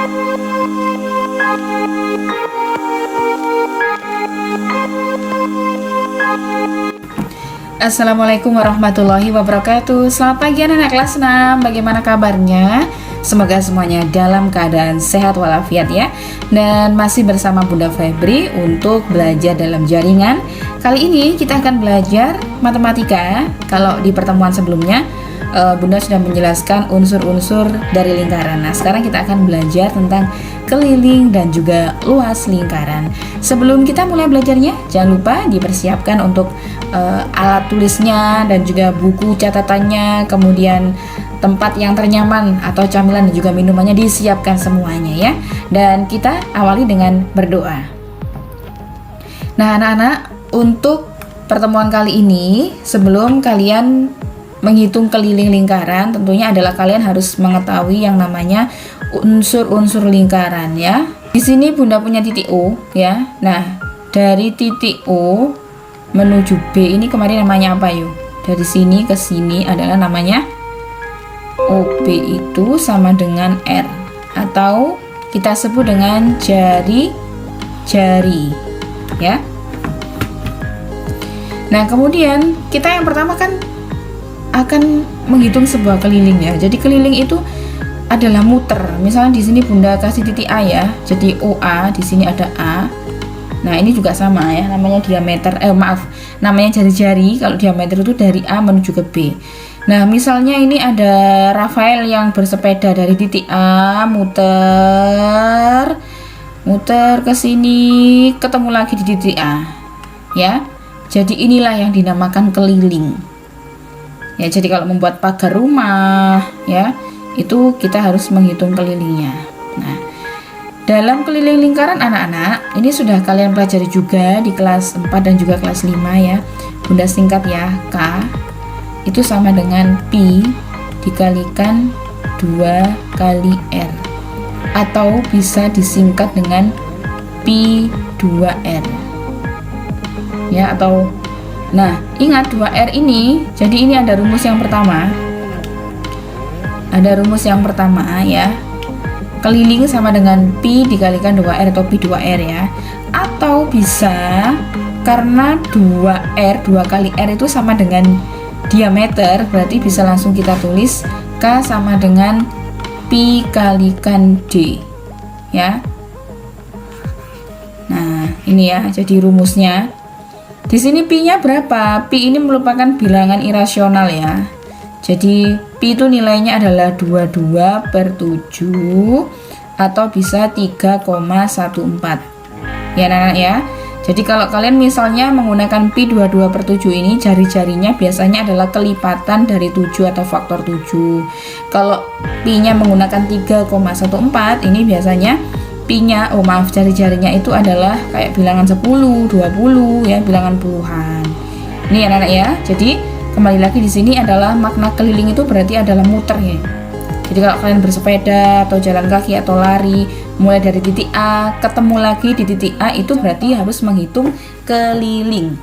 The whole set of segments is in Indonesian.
Assalamualaikum warahmatullahi wabarakatuh. Selamat pagi anak-anak kelas 6. Bagaimana kabarnya? Semoga semuanya dalam keadaan sehat walafiat ya. Dan masih bersama Bunda Febri untuk belajar dalam jaringan. Kali ini kita akan belajar matematika. Kalau di pertemuan sebelumnya Bunda sudah menjelaskan unsur-unsur dari lingkaran. Nah, sekarang kita akan belajar tentang keliling dan juga luas lingkaran. Sebelum kita mulai belajarnya, jangan lupa dipersiapkan untuk alat tulisnya dan juga buku catatannya, kemudian tempat yang ternyaman atau camilan dan juga minumannya disiapkan semuanya ya. Dan kita awali dengan berdoa. Nah, anak-anak, untuk pertemuan kali ini, sebelum kalian menghitung keliling lingkaran, tentunya adalah kalian harus mengetahui yang namanya unsur-unsur lingkaran ya. Di sini Bunda punya titik O ya. Nah, dari titik O menuju B ini kemarin namanya apa yuk? Dari sini ke sini adalah namanya OB, itu sama dengan R atau kita sebut dengan jari-jari ya. Nah, kemudian kita yang pertama kan akan menghitung sebuah keliling ya. Jadi keliling itu adalah muter. Misalnya di sini Bunda kasih titik A ya. Jadi OA, di sini ada A. Nah, ini juga sama ya, namanya diameter namanya jari-jari. Kalau diameter itu dari A menuju ke B. Nah, misalnya ini ada Rafael yang bersepeda dari titik A muter ke sini, ketemu lagi di titik A. Ya. Jadi inilah yang dinamakan keliling. Ya, jadi kalau membuat pagar rumah ya, itu kita harus menghitung kelilingnya. Nah, dalam keliling lingkaran anak-anak, ini sudah kalian pelajari juga di kelas 4 dan juga kelas 5 ya. Bunda singkat ya, K itu sama dengan Pi dikalikan 2 kali R, atau bisa disingkat dengan Pi 2R ya. Atau nah, ingat 2R ini, jadi ini ada rumus yang pertama. Ada rumus yang pertama ya. Keliling sama dengan Pi dikalikan 2R atau Pi 2R ya. Atau bisa karena 2R, 2 kali R itu sama dengan diameter, berarti bisa langsung kita tulis K sama dengan Pi kalikan D ya. Nah, ini ya, jadi rumusnya. Di sini pi-nya berapa? Pi ini merupakan bilangan irasional ya. Jadi pi itu nilainya adalah 22/7 atau bisa 3,14. Ya anak-anak ya. Jadi kalau kalian misalnya menggunakan pi 22/7 ini, jari-jarinya biasanya adalah kelipatan dari 7 atau faktor 7. Kalau pi-nya menggunakan 3,14, ini biasanya pi-nya, jari-jarinya itu adalah kayak bilangan 10, 20 ya, bilangan puluhan. Ini anak-anak ya. Jadi kembali lagi di sini adalah makna keliling itu berarti adalah muter ya. Jadi kalau kalian bersepeda atau jalan kaki atau lari mulai dari titik A ketemu lagi di titik A, itu berarti harus menghitung keliling.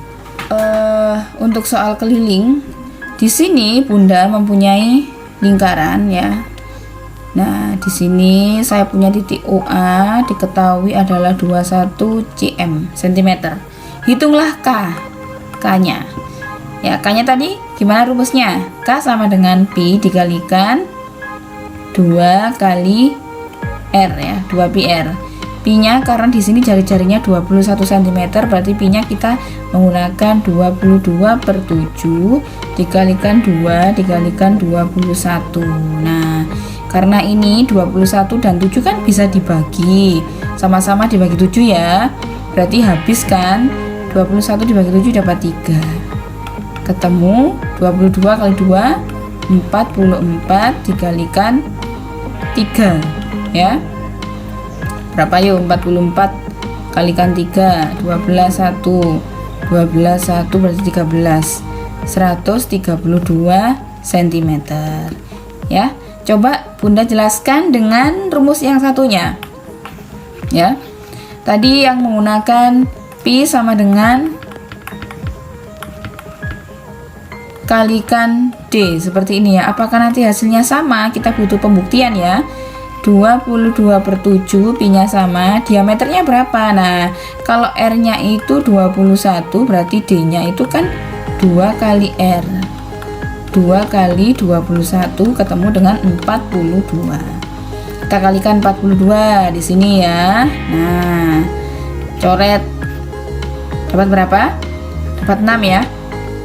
Untuk soal keliling, di sini Bunda mempunyai lingkaran ya. Nah, di sini saya punya titik OA diketahui adalah 21 cm. Hitunglah K-nya. Ya, K-nya tadi gimana rumusnya? K sama dengan Pi dikalikan 2 kali R ya, 2 pi R. Pi-nya karena di sini jari-jarinya 21 cm, berarti pi-nya kita menggunakan 22/7 dikalikan 2 dikalikan 21. Nah, karena ini 21 dan 7 kan bisa dibagi, sama-sama dibagi 7 ya. Berarti habis kan, 21 dibagi 7 dapat 3. Ketemu 22 kali 2, 44 dikalikan 3 ya. Berapa yuk? 44 kalikan 3, 12 1 berarti 13, 132 cm ya. Coba Bunda jelaskan dengan rumus yang satunya ya. Tadi yang menggunakan pi sama dengan kalikan D seperti ini ya. Apakah nanti hasilnya sama? Kita butuh pembuktian ya. 22/7, pi-nya sama, diameternya berapa? Nah, kalau R-nya itu 21, berarti D-nya itu kan 2 kali R. 2 kali 21 ketemu dengan 42. Kita kalikan 42 di sini ya. Nah, coret. Dapat berapa? Dapat 6 ya.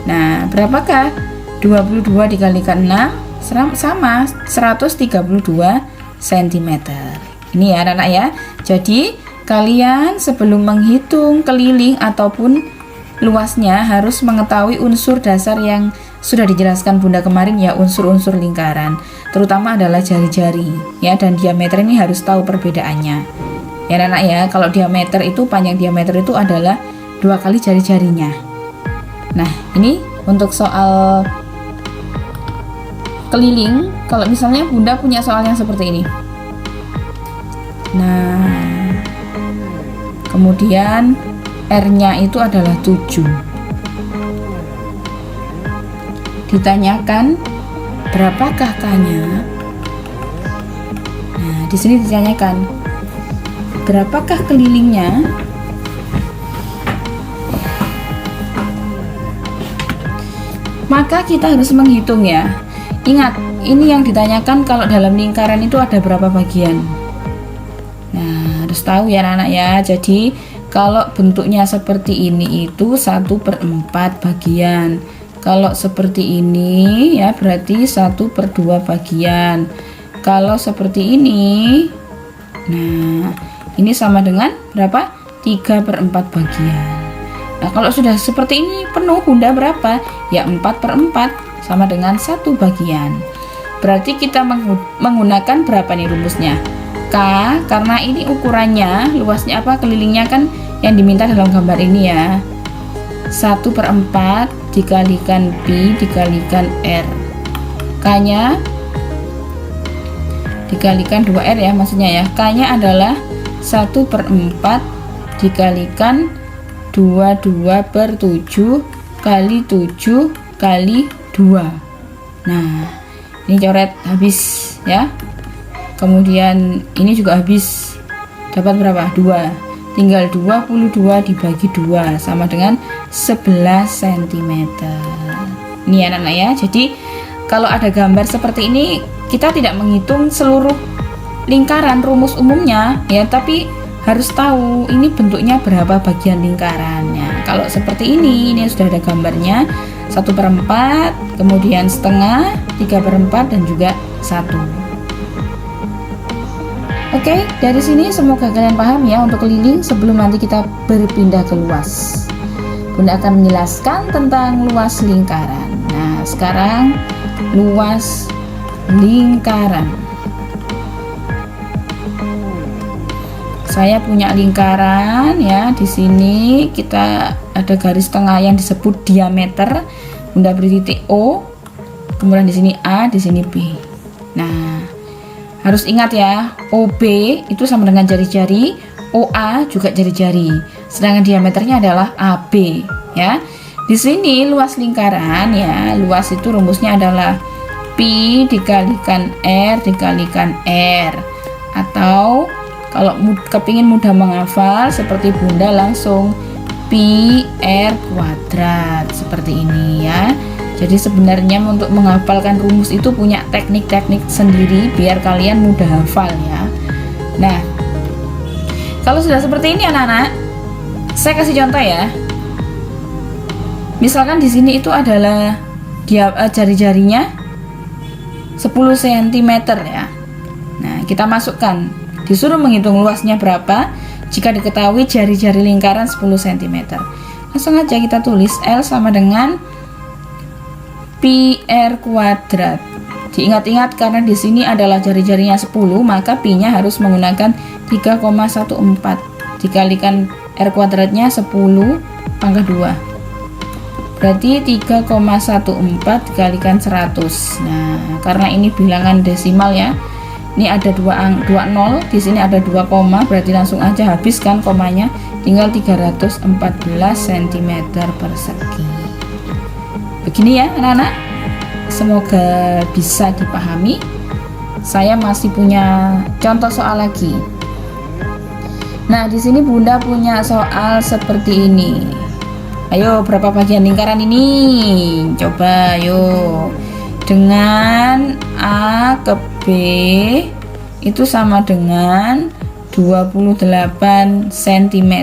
Nah, berapakah 22 dikalikan 6? Sama 132 cm. Ini ya anak-anak ya. Jadi kalian sebelum menghitung keliling ataupun luasnya harus mengetahui unsur dasar yang sudah dijelaskan Bunda kemarin ya, unsur-unsur lingkaran, terutama adalah jari-jari ya, dan diameter ini harus tahu perbedaannya ya anak-anak ya. Kalau diameter itu, panjang diameter itu adalah 2 kali jari-jarinya. Nah, ini untuk soal keliling. Kalau misalnya Bunda punya soal yang seperti ini, nah kemudian R-nya itu adalah 7, ditanyakan berapakah K-nya. Nah, di sini ditanyakan berapakah kelilingnya. Maka kita harus menghitung ya. Ingat, ini yang ditanyakan kalau dalam lingkaran itu ada berapa bagian. Nah, harus tahu ya anak-anak ya. Jadi kalau bentuknya seperti ini itu 1/4 bagian. Kalau seperti ini ya berarti 1/2 bagian. Kalau seperti ini, nah ini sama dengan berapa? 3/4 bagian. Nah, kalau sudah seperti ini penuh, Bunda berapa? Ya 4/4 sama dengan 1 bagian. Berarti kita menggunakan berapa nih rumusnya? K, karena ini ukurannya, luasnya apa, kelilingnya kan yang diminta dalam gambar ini ya. 1/4 dikalikan pi dikalikan R. K-nya dikalikan 2R ya maksudnya ya. K-nya adalah 1/4 dikalikan 22/7 kali 7 kali 2. Nah, ini coret habis ya. Kemudian ini juga habis. Dapat berapa? 2. Tinggal 22 dibagi 2 sama dengan 11 cm. Ini anak-anak ya. Jadi kalau ada gambar seperti ini, kita tidak menghitung seluruh lingkaran rumus umumnya ya, tapi harus tahu ini bentuknya berapa bagian lingkarannya. Kalau seperti ini sudah ada gambarnya, 1/4, kemudian setengah, 3/4 dan juga 1. Oke, dari sini semoga kalian paham ya untuk keliling. Sebelum nanti kita berpindah ke luas, Bunda akan menjelaskan tentang luas lingkaran. Nah, sekarang luas lingkaran. Saya punya lingkaran ya. Di sini kita ada garis tengah yang disebut diameter. Bunda beri titik O. Kemudian di sini A, di sini B. Nah, harus ingat ya, OB itu sama dengan jari-jari, OA juga jari-jari. Sedangkan diameternya adalah AB ya. Di sini luas lingkaran ya, luas itu rumusnya adalah pi dikalikan R dikalikan R. Atau kalau kepingin mudah menghafal seperti Bunda, langsung pi R kuadrat seperti ini ya. Jadi sebenarnya untuk menghafalkan rumus itu punya teknik-teknik sendiri biar kalian mudah hafal ya. Nah, kalau sudah seperti ini anak-anak, saya kasih contoh ya. Misalkan di sini itu adalah jari-jarinya 10 cm ya. Nah, kita masukkan, disuruh menghitung luasnya berapa jika diketahui jari-jari lingkaran 10 cm. Langsung aja kita tulis L sama dengan pi R kuadrat. Diingat-ingat karena di sini adalah jari-jarinya 10, maka pi-nya harus menggunakan 3,14 dikalikan R kuadratnya 10 pangkat 2. Berarti 3,14 dikalikan 100. Nah, karena ini bilangan desimal ya. Ini ada 2 0, di sini ada 2 koma, berarti langsung aja habiskan komanya, tinggal 314 cm persegi. Begini ya anak-anak, semoga bisa dipahami. saya masih punya contoh soal lagi. Nah, di sini Bunda punya soal seperti ini. Ayo, berapa bagian lingkaran ini? Coba, ayo. Dengan A ke B itu sama dengan 28 cm.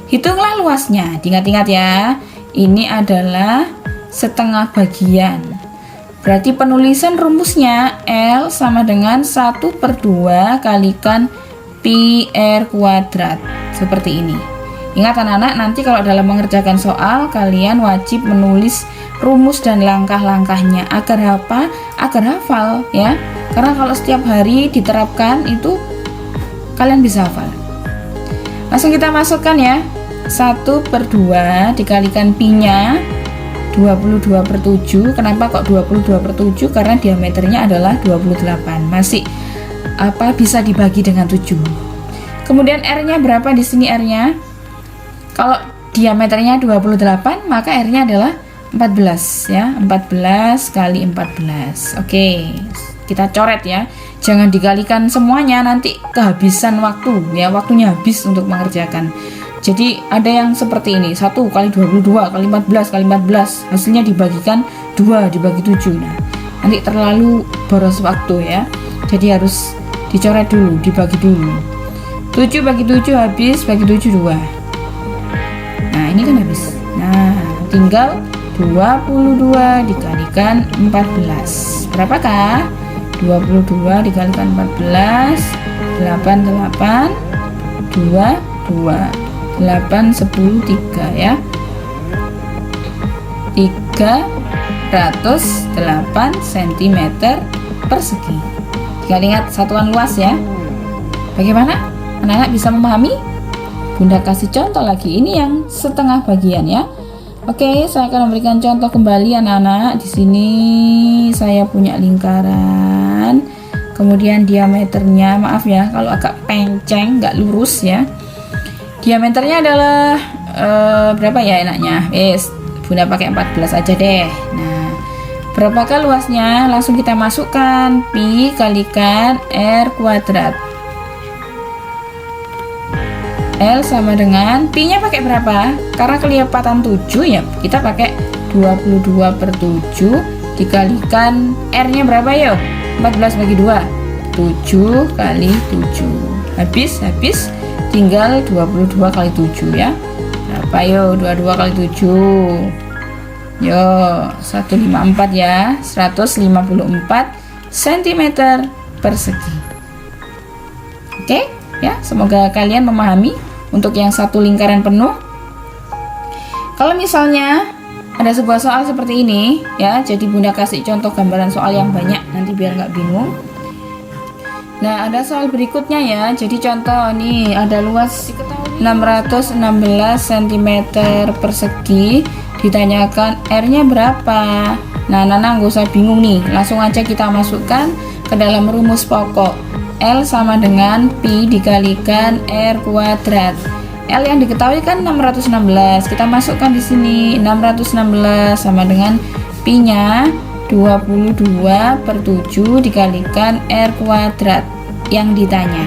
Hitunglah luasnya. Diingat-ingat ya. Ini adalah setengah bagian. Berarti penulisan rumusnya L sama dengan 1/2 kalikan pi R kuadrat. Seperti ini. Ingat anak-anak, nanti kalau dalam mengerjakan soal, kalian wajib menulis rumus dan langkah-langkahnya. Agar apa? Agar hafal ya. Karena kalau setiap hari diterapkan itu kalian bisa hafal. Langsung kita masukkan ya. 1/2 dikalikan pi-nya 22/7. Kenapa kok 22/7? Karena diameternya adalah 28. Masih bisa dibagi dengan 7. Kemudian R-nya berapa di sini R-nya? Kalau diameternya 28, maka R-nya adalah 14 ya. 14 kali 14. Oke. Kita coret ya. Jangan dikalikan semuanya, nanti kehabisan waktu ya. Waktunya habis untuk mengerjakan. Jadi ada yang seperti ini, 1 kali 22 kali 14 kali 14, hasilnya dibagikan 2 dibagi 7. Nah, nanti terlalu boros waktu ya. Jadi harus dicoret dulu, dibagi dulu. 7 bagi 7 habis, bagi 7 2. Nah, ini kan habis. Nah, tinggal 22 dikalikan 14. Berapakah? 22 dikalikan 14, 8 2 8 10 3 ya. 308 cm persegi. Jika ingat satuan luas ya. Bagaimana? Anak-anak bisa memahami? Bunda kasih contoh lagi. Ini yang setengah bagian ya. Oke, saya akan memberikan contoh kembali anak-anak. Di sini saya punya lingkaran. Kemudian diameternya, maaf ya kalau agak penceng, nggak lurus ya. Diameternya adalah berapa ya enaknya? Bunda pakai 14 aja deh. Nah, berapakah luasnya? Langsung kita masukkan pi kalikan R kuadrat. L sama dengan pi-nya pakai berapa? Karena kelipatan 7 ya, kita pakai 22/7 dikalikan R-nya berapa yuk? 14 bagi 2. 7 kali 7. Habis. Tinggal 22 kali 7 ya. Berapa yo? 22 kali 7. Yo, 154 ya. 154 cm persegi. Oke, ya. Semoga kalian memahami untuk yang satu lingkaran penuh. Kalau misalnya ada sebuah soal seperti ini ya, jadi Bunda kasih contoh gambaran soal yang banyak nanti biar nggak bingung. Nah, ada soal berikutnya ya. Jadi contoh nih, ada luas 616 cm persegi, ditanyakan R-nya berapa. Nah, Nana nggak usah bingung nih, langsung aja kita masukkan ke dalam rumus pokok. L sama dengan pi dikalikan R kuadrat. L yang diketahui kan 616. Kita masukkan di sini 616 sama dengan pi-nya 22/7 dikalikan R kuadrat yang ditanya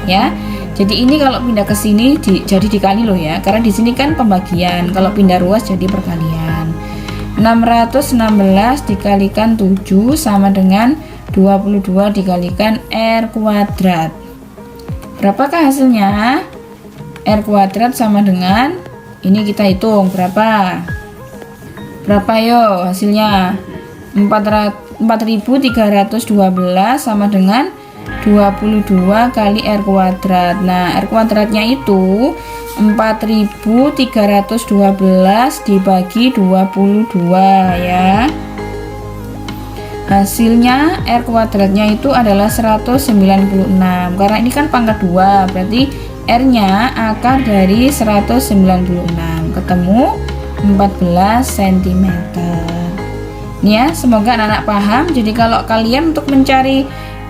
ya. Jadi ini kalau pindah ke sini jadi dikali loh ya, karena di sini kan pembagian, kalau pindah ruas jadi perkalian. 616 dikalikan 7 sama dengan 22 dikalikan R kuadrat. Berapakah hasilnya? R kuadrat sama dengan, ini kita hitung berapa yo hasilnya. 4312 sama dengan 22 kali R kuadrat. Nah, R kuadratnya itu 4312 dibagi 22 ya. Hasilnya R kuadratnya itu adalah 196. Karena ini kan pangkat 2, berarti R-nya akar dari 196. Ketemu 14 cm. Ini ya, semoga anak-anak paham. Jadi kalau kalian untuk mencari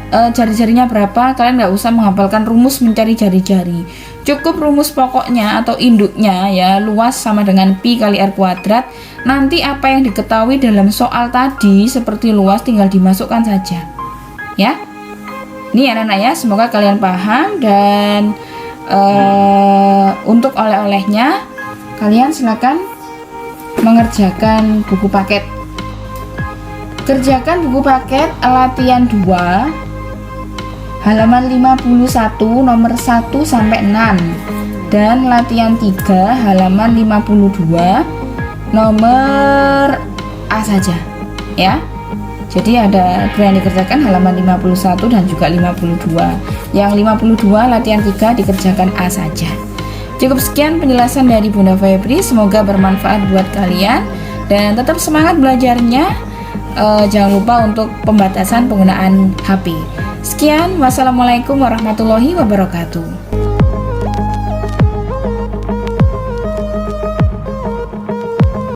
jari-jarinya berapa, kalian nggak usah menghafalkan rumus mencari jari-jari. Cukup rumus pokoknya atau induknya ya, luas sama dengan pi kali R kuadrat. Nanti apa yang diketahui dalam soal tadi seperti luas tinggal dimasukkan saja. Ya, Nih anak-anak ya, semoga kalian paham. Dan untuk oleh-olehnya kalian silakan mengerjakan buku paket. Kerjakan buku paket latihan 2 halaman 51 nomor 1 sampai 6 dan latihan 3 halaman 52 nomor A saja ya. Jadi ada yang dikerjakan halaman 51 dan juga 52. Yang 52 latihan 3 dikerjakan A saja. Cukup sekian penjelasan dari Bunda Febri, semoga bermanfaat buat kalian dan tetap semangat belajarnya. Jangan lupa untuk pembatasan penggunaan HP. Sekian, wassalamualaikum warahmatullahi wabarakatuh.